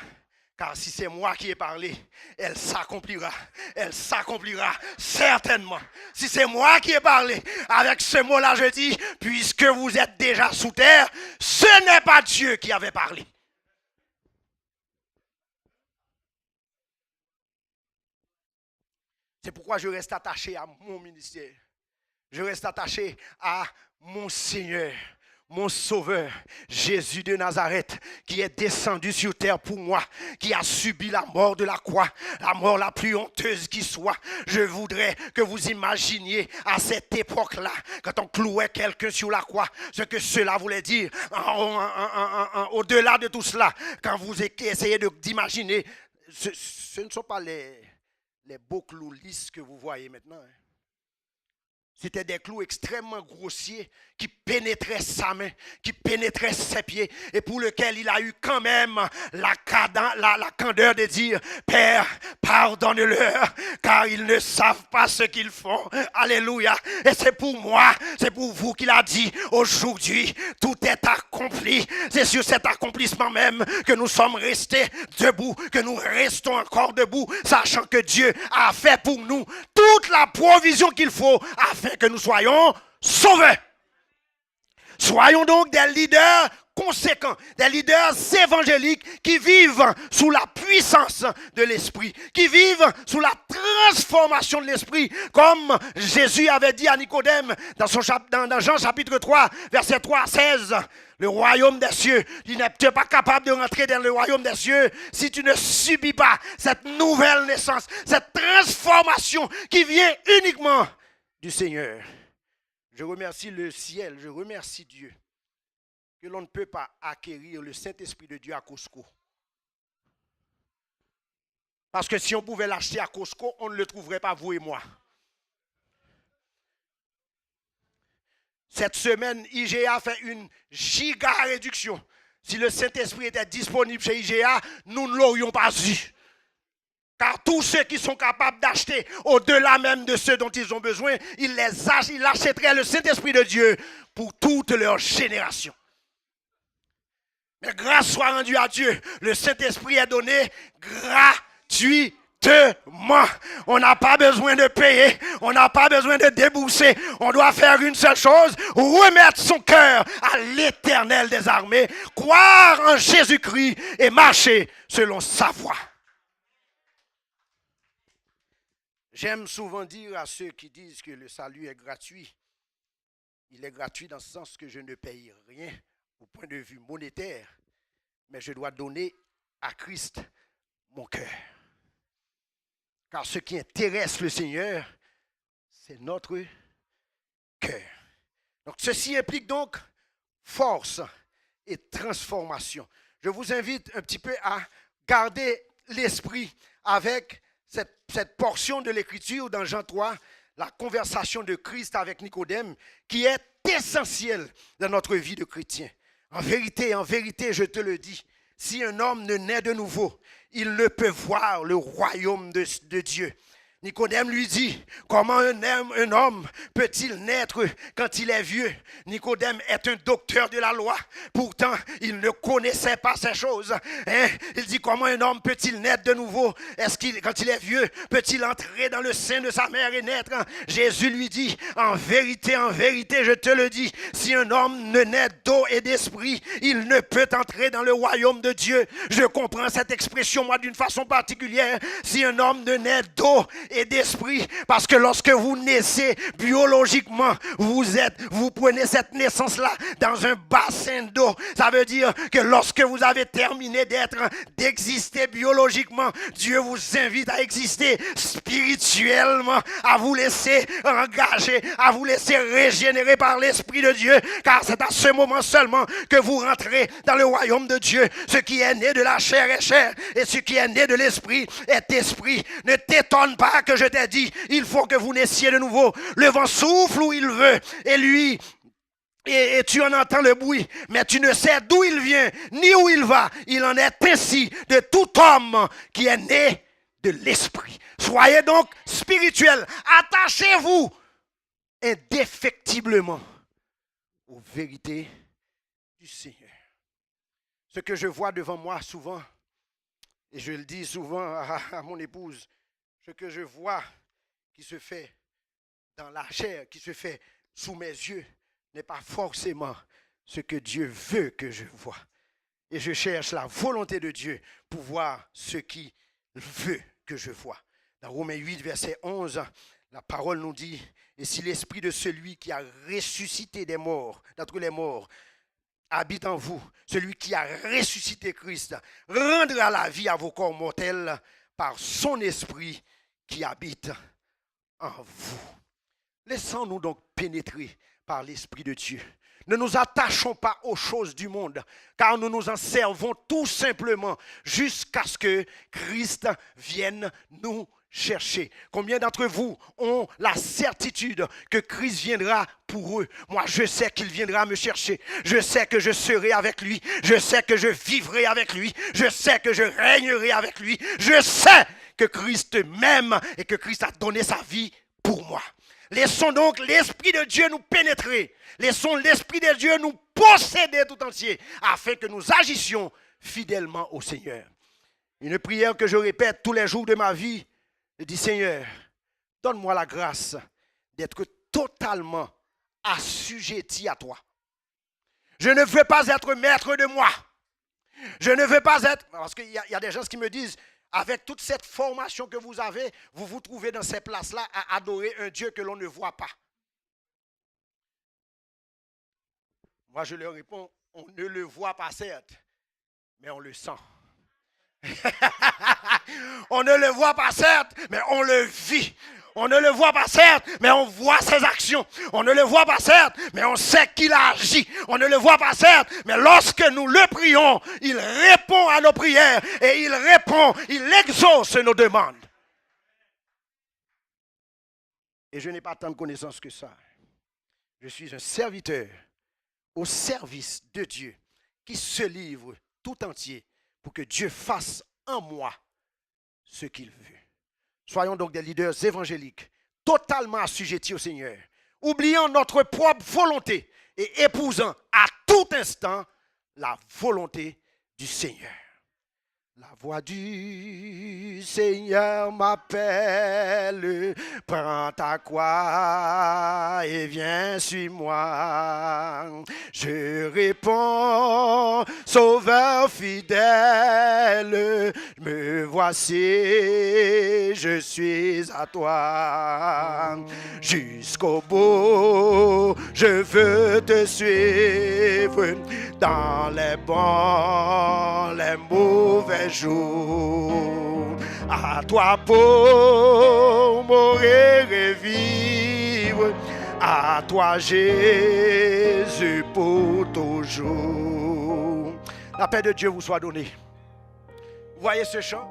Car si c'est moi qui ai parlé, elle s'accomplira. Elle s'accomplira certainement. Si c'est moi qui ai parlé, avec ce mot-là, je dis, puisque vous êtes déjà sous terre, ce n'est pas Dieu qui avait parlé. C'est pourquoi je reste attaché à mon ministère. Je reste attaché à mon Seigneur, mon Sauveur, Jésus de Nazareth, qui est descendu sur terre pour moi, qui a subi la mort de la croix, la mort la plus honteuse qui soit. Je voudrais que vous imaginiez à cette époque-là, quand on clouait quelqu'un sur la croix, ce que cela voulait dire. Au-delà de tout cela, quand vous essayez d'imaginer, ce ne sont pas les beaux clous lisses que vous voyez maintenant. C'était des clous extrêmement grossiers qui pénétraient sa main, qui pénétraient ses pieds et pour lequel il a eu quand même la candeur de dire « Père, pardonne-leur car ils ne savent pas ce qu'ils font. » Alléluia. Et c'est pour moi, c'est pour vous qu'il a dit aujourd'hui, tout est accompli. C'est sur cet accomplissement même que nous sommes restés debout, que nous restons encore debout, sachant que Dieu a fait pour nous toute la provision qu'il faut afin que nous soyons sauvés. Soyons donc des leaders conséquents, des leaders évangéliques qui vivent sous la puissance de l'Esprit, qui vivent sous la transformation de l'Esprit, comme Jésus avait dit à Nicodème dans Jean chapitre 3, verset 3 à 16. Le royaume des cieux, tu n'es pas capable de rentrer dans le royaume des cieux si tu ne subis pas cette nouvelle naissance, cette transformation qui vient uniquement du Seigneur. Je remercie le ciel, je remercie Dieu que l'on ne peut pas acquérir le Saint-Esprit de Dieu à Costco. Parce que si on pouvait l'acheter à Costco, on ne le trouverait pas, vous et moi. Cette semaine, IGA fait une giga réduction. Si le Saint-Esprit était disponible chez IGA, nous ne l'aurions pas eu. Car tous ceux qui sont capables d'acheter au-delà même de ceux dont ils ont besoin, ils achèteraient le Saint-Esprit de Dieu pour toute leur génération. Mais grâce soit rendue à Dieu, le Saint-Esprit est donné gratuitement. On n'a pas besoin de payer, on n'a pas besoin de débourser. On doit faire une seule chose, remettre son cœur à l'Éternel des armées, croire en Jésus-Christ et marcher selon sa voie. J'aime souvent dire à ceux qui disent que le salut est gratuit, il est gratuit dans le sens que je ne paye rien au point de vue monétaire, mais je dois donner à Christ mon cœur. Car ce qui intéresse le Seigneur, c'est notre cœur. Donc ceci implique donc force et transformation. Je vous invite un petit peu à garder l'esprit avec cette portion de l'Écriture dans Jean 3, la conversation de Christ avec Nicodème, qui est essentielle dans notre vie de chrétien. En vérité, je te le dis, si un homme ne naît de nouveau, il ne peut voir le royaume de Dieu. Nicodème lui dit, comment un homme peut-il naître quand il est vieux? Nicodème est un docteur de la loi, pourtant il ne connaissait pas ces choses. Il dit, comment un homme peut-il naître de nouveau? Quand il est vieux, peut-il entrer dans le sein de sa mère et naître? Jésus lui dit, en vérité, je te le dis, si un homme ne naît d'eau et d'esprit, il ne peut entrer dans le royaume de Dieu. Je comprends cette expression, moi, d'une façon particulière. Si un homme ne naît d'eau et d'esprit, parce que lorsque vous naissez biologiquement, vous prenez cette naissance-là dans un bassin d'eau. Ça veut dire que lorsque vous avez terminé d'exister biologiquement, Dieu vous invite à exister spirituellement, à vous laisser engager, à vous laisser régénérer par l'Esprit de Dieu, car c'est à ce moment seulement que vous rentrez dans le royaume de Dieu. Ce qui est né de la chair est chair, et ce qui est né de l'esprit est esprit. Ne t'étonne pas que je t'ai dit, il faut que vous naissiez de nouveau. Le vent souffle où il veut, et tu en entends le bruit, mais tu ne sais d'où il vient, ni où il va. Il en est ainsi de tout homme qui est né de l'esprit. Soyez donc spirituels. Attachez-vous indéfectiblement aux vérités du Seigneur. Ce que je vois devant moi souvent, Et je le dis souvent à mon épouse, ce que je vois qui se fait dans la chair, qui se fait sous mes yeux, n'est pas forcément ce que Dieu veut que je vois. Et je cherche la volonté de Dieu pour voir ce qu'il veut que je vois. Dans Romains 8, verset 11, la parole nous dit, et si l'esprit de celui qui a ressuscité des morts, d'entre les morts, habite en vous, celui qui a ressuscité Christ, rendra la vie à vos corps mortels par son esprit qui habite en vous. Laissons-nous donc pénétrer par l'Esprit de Dieu. Ne nous attachons pas aux choses du monde, car nous nous en servons tout simplement jusqu'à ce que Christ vienne nous chercher. Combien d'entre vous ont la certitude que Christ viendra pour eux? Moi, je sais qu'il viendra me chercher. Je sais que je serai avec lui. Je sais que je vivrai avec lui. Je sais que je régnerai avec lui. Je sais que Christ m'aime et que Christ a donné sa vie pour moi. Laissons donc l'Esprit de Dieu nous pénétrer. Laissons l'Esprit de Dieu nous posséder tout entier, afin que nous agissions fidèlement au Seigneur. Une prière que je répète tous les jours de ma vie, je dis, Seigneur, donne-moi la grâce d'être totalement assujetti à toi. Je ne veux pas être maître de moi. Je ne veux pas être... Parce qu'il y a des gens qui me disent, avec toute cette formation que vous avez, vous vous trouvez dans ces places-là à adorer un Dieu que l'on ne voit pas. Moi, je leur réponds, on ne le voit pas certes, mais on le sent. On ne le voit pas certes, mais on le vit. On ne le voit pas certes, mais on voit ses actions. On ne le voit pas certes, mais on sait qu'il agit. On ne le voit pas certes, mais lorsque nous le prions, il répond à nos prières et il répond, il exauce nos demandes. Et je n'ai pas tant de connaissances que ça. Je suis un serviteur au service de Dieu qui se livre tout entier pour que Dieu fasse en moi ce qu'il veut. Soyons donc des leaders évangéliques, totalement assujettis au Seigneur, oubliant notre propre volonté et épousant à tout instant la volonté du Seigneur. La voix du Seigneur m'appelle, prends ta croix et viens suis-moi. Je réponds, Sauveur fidèle, me voici, je suis à toi. Jusqu'au bout, je veux te suivre dans les bons, les mauvais jours. À toi pour mourir et vivre, à toi Jésus pour toujours. La paix de Dieu vous soit donnée. Vous voyez ce chant?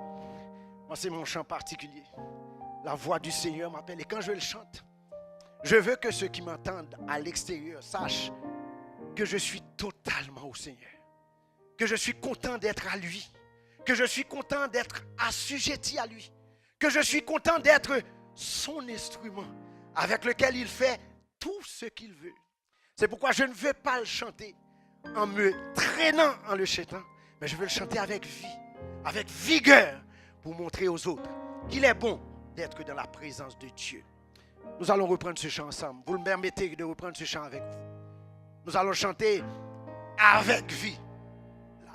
Moi, c'est mon chant particulier. La voix du Seigneur m'appelle et quand je le chante, je veux que ceux qui m'entendent à l'extérieur sachent que je suis totalement au Seigneur, que je suis content d'être à lui, que je suis content d'être assujetti à lui, que je suis content d'être son instrument avec lequel il fait tout ce qu'il veut. C'est pourquoi je ne veux pas le chanter en me traînant en le chantant, mais je veux le chanter avec vie, avec vigueur, pour montrer aux autres qu'il est bon d'être dans la présence de Dieu. Nous allons reprendre ce chant ensemble. Vous me permettez de reprendre ce chant avec vous. Nous allons chanter avec vie.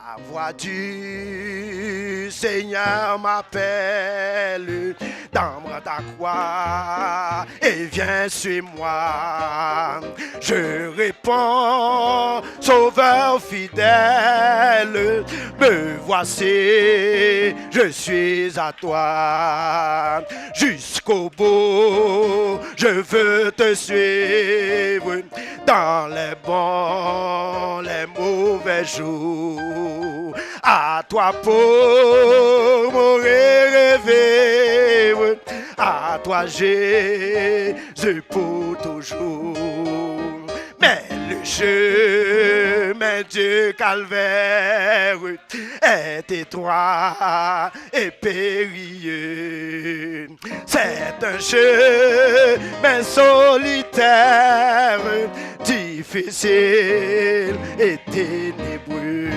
La voix du Seigneur m'appelle, tendre ta croix et viens sur moi. Je réponds, Sauveur fidèle, me voici, je suis à toi. Jusqu'au bout, je veux te suivre dans les bons, les mauvais jours. À toi pour mourir et vivre, à toi Jésus pour toujours. Mais le chemin du calvaire est étroit et périlleux. C'est un chemin solitaire, difficile et ténébreux.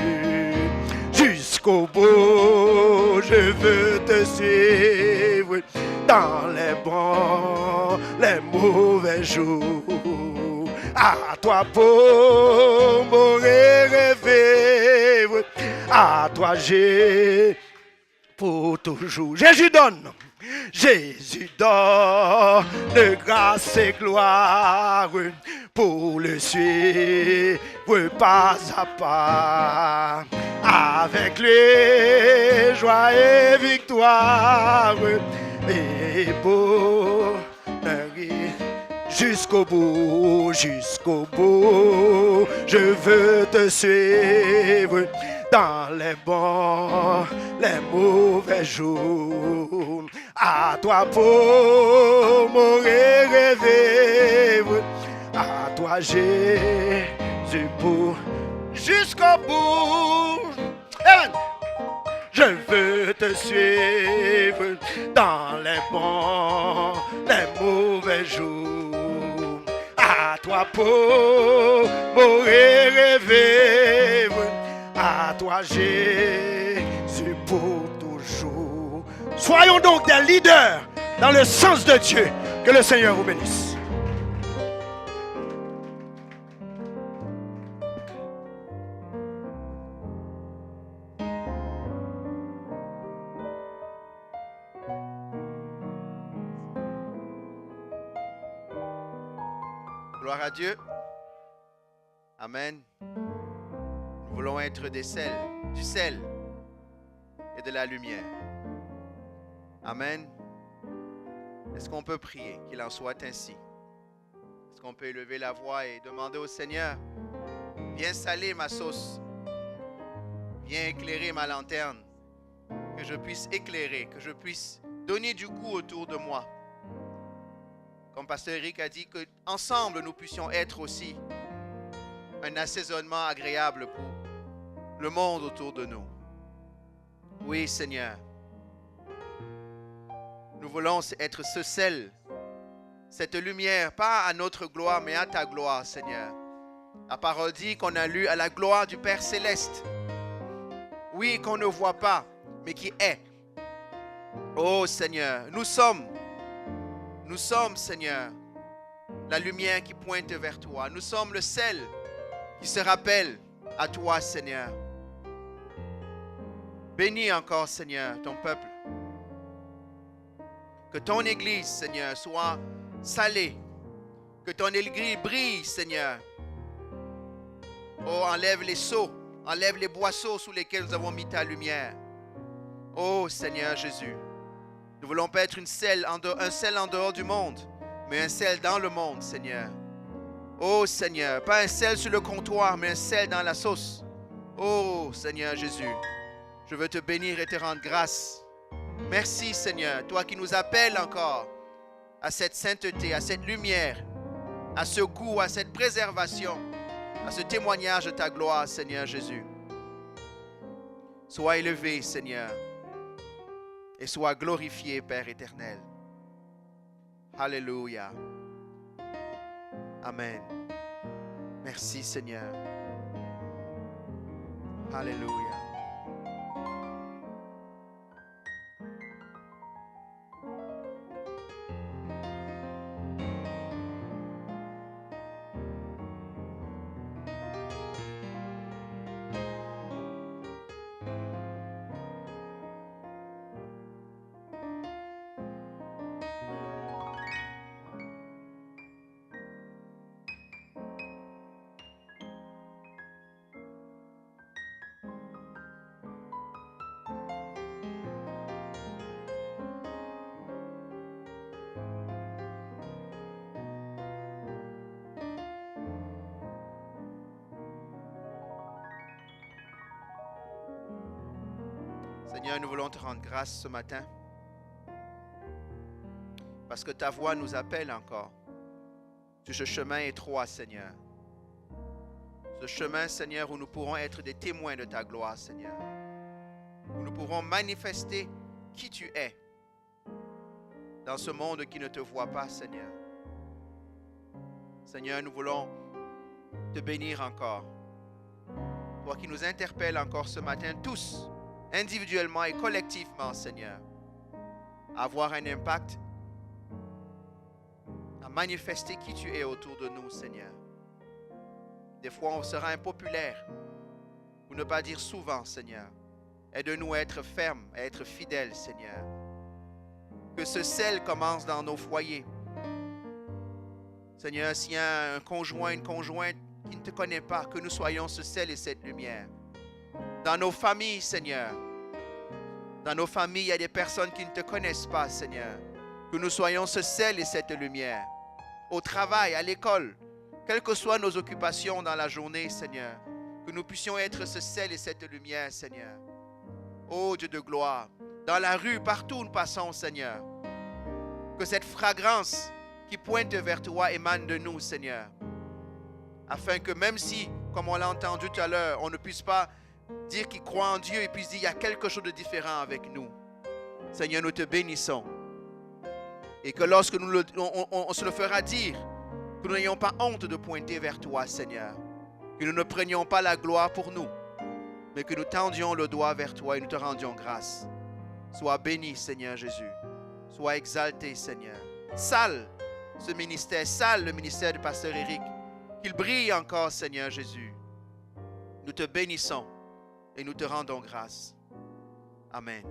Jusqu'au bout, je je veux te suivre dans les bons, les mauvais jours. À toi pour mourir et vivre, à toi j'ai pour toujours. Jésus donne de grâce et gloire pour le suivre pas à pas. Avec lui, joie et victoire et bonheur jusqu'au bout, je veux te suivre dans les bons, les mauvais jours. À toi pour mourir et vivre, à toi Jésus pour jusqu'au bout. Amen. Je veux te suivre dans les bons, les mauvais jours. À toi pour mourir et vivre, à toi Jésus pour toujours. Soyons donc des leaders dans le sens de Dieu. Que le Seigneur vous bénisse. Gloire à Dieu. Amen. Nous voulons être du sel et de la lumière. Amen. Est-ce qu'on peut prier qu'il en soit ainsi? Est-ce qu'on peut élever la voix et demander au Seigneur, viens saler ma sauce, viens éclairer ma lanterne, que je puisse éclairer, que je puisse donner du goût autour de moi. Comme Pasteur Eric a dit, qu'ensemble nous puissions être aussi un assaisonnement agréable pour le monde autour de nous. Oui, Seigneur. Nous voulons être ce sel, cette lumière, pas à notre gloire, mais à ta gloire, Seigneur. La parole dit qu'on a lu à la gloire du Père Céleste. Oui, qu'on ne voit pas, mais qui est. Oh Seigneur, nous sommes, Seigneur, la lumière qui pointe vers toi. Nous sommes le sel qui se rappelle à toi, Seigneur. Bénis encore, Seigneur, ton peuple. Que ton Église, Seigneur, soit salée. Que ton Église brille, Seigneur. Oh, enlève les seaux, enlève les boisseaux sous lesquels nous avons mis ta lumière. Oh, Seigneur Jésus. Nous voulons pas être un sel en dehors du monde, mais un sel dans le monde, Seigneur. Oh, Seigneur, pas un sel sur le comptoir, mais un sel dans la sauce. Oh, Seigneur Jésus, je veux te bénir et te rendre grâce. Merci, Seigneur, toi qui nous appelles encore à cette sainteté, à cette lumière, à ce goût, à cette préservation, à ce témoignage de ta gloire, Seigneur Jésus. Sois élevé, Seigneur, et sois glorifié, Père éternel. Alléluia. Amen. Merci, Seigneur. Alléluia. Seigneur, nous voulons te rendre grâce ce matin parce que ta voix nous appelle encore sur ce chemin étroit, Seigneur. Ce chemin, Seigneur, où nous pourrons être des témoins de ta gloire, Seigneur. Où nous pourrons manifester qui tu es dans ce monde qui ne te voit pas, Seigneur. Seigneur, nous voulons te bénir encore. Toi qui nous interpelles encore ce matin, tous, individuellement et collectivement, Seigneur, à avoir un impact, à manifester qui tu es autour de nous, Seigneur. Des fois, on sera impopulaire, pour ne pas dire souvent, Seigneur. Aide-nous à être fermes, à être fidèles, Seigneur. Que ce sel commence dans nos foyers. Seigneur, s'il y a un conjoint, une conjointe qui ne te connaît pas, que nous soyons ce sel et cette lumière. Dans nos familles, Seigneur. Dans nos familles, il y a des personnes qui ne te connaissent pas, Seigneur. Que nous soyons ce sel et cette lumière. Au travail, à l'école, quelles que soient nos occupations dans la journée, Seigneur. Que nous puissions être ce sel et cette lumière, Seigneur. Ô Dieu de gloire, dans la rue, partout où nous passons, Seigneur. Que cette fragrance qui pointe vers toi émane de nous, Seigneur. Afin que même si, comme on l'a entendu tout à l'heure, on ne puisse pas dire qu'il croit en Dieu et puis dire qu'il y a quelque chose de différent avec nous. Seigneur, nous te bénissons. Et que lorsque on se le fera dire, que nous n'ayons pas honte de pointer vers toi, Seigneur. Que nous ne prenions pas la gloire pour nous, mais que nous tendions le doigt vers toi et nous te rendions grâce. Sois béni, Seigneur Jésus. Sois exalté, Seigneur. Sale ce ministère, sale le ministère du pasteur Éric. Qu'il brille encore, Seigneur Jésus. Nous te bénissons et nous te rendons grâce. Amen.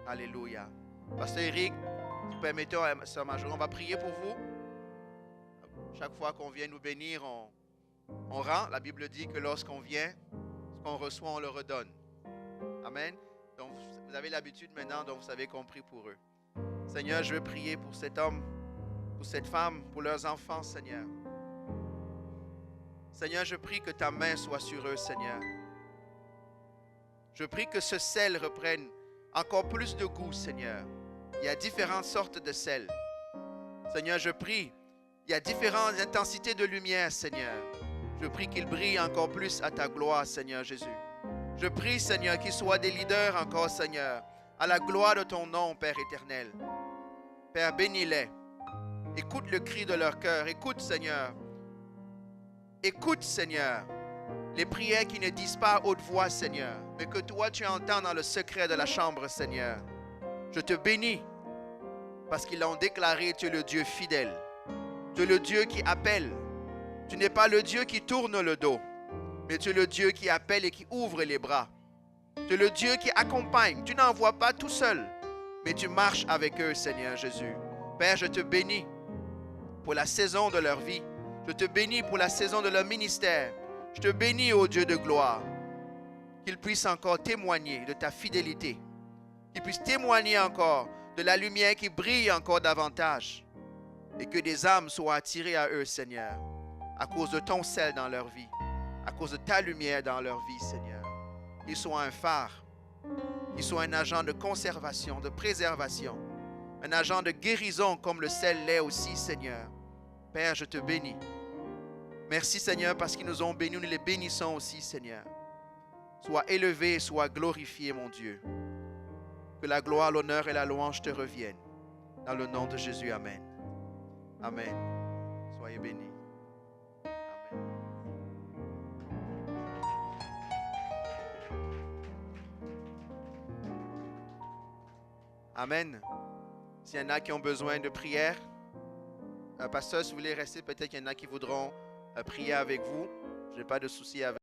Alléluia. Pasteur Éric, si vous permettez, Sœur Marjorie, on va prier pour vous. Chaque fois qu'on vient nous bénir, on rend. La Bible dit que lorsqu'on vient, ce qu'on reçoit, on le redonne. Amen. Donc, vous avez l'habitude maintenant, donc vous savez qu'on prie pour eux. Seigneur, je veux prier pour cet homme, pour cette femme, pour leurs enfants, Seigneur. Seigneur, je prie que ta main soit sur eux, Seigneur. Je prie que ce sel reprenne encore plus de goût, Seigneur. Il y a différentes sortes de sel. Seigneur, je prie, il y a différentes intensités de lumière, Seigneur. Je prie qu'il brille encore plus à ta gloire, Seigneur Jésus. Je prie, Seigneur, qu'ils soient des leaders encore, Seigneur, à la gloire de ton nom, Père éternel. Père, bénis-les. Écoute le cri de leur cœur. Écoute, Seigneur. Écoute, Seigneur, les prières qui ne disent pas à haute voix, Seigneur, mais que toi, tu entends dans le secret de la chambre, Seigneur. Je te bénis parce qu'ils l'ont déclaré, tu es le Dieu fidèle. Tu es le Dieu qui appelle. Tu n'es pas le Dieu qui tourne le dos, mais tu es le Dieu qui appelle et qui ouvre les bras. Tu es le Dieu qui accompagne. Tu n'envoies pas tout seul, mais tu marches avec eux, Seigneur Jésus. Père, je te bénis pour la saison de leur vie. Je te bénis pour la saison de leur ministère. Je te bénis, ô Dieu de gloire, qu'ils puissent encore témoigner de ta fidélité, qu'ils puissent témoigner encore de la lumière qui brille encore davantage et que des âmes soient attirées à eux, Seigneur, à cause de ton sel dans leur vie, à cause de ta lumière dans leur vie, Seigneur. Qu'ils soient un phare, qu'ils soient un agent de conservation, de préservation, un agent de guérison comme le sel l'est aussi, Seigneur. Père, je te bénis. Merci, Seigneur, parce qu'ils nous ont bénis. Nous les bénissons aussi, Seigneur. Sois élevé, sois glorifié, mon Dieu. Que la gloire, l'honneur et la louange te reviennent. Dans le nom de Jésus, Amen. Amen. Soyez bénis. Amen. Amen. S'il y en a qui ont besoin de prière, pasteur, si vous voulez rester, peut-être qu'il y en a qui voudront prier avec vous. Je n'ai pas de souci avec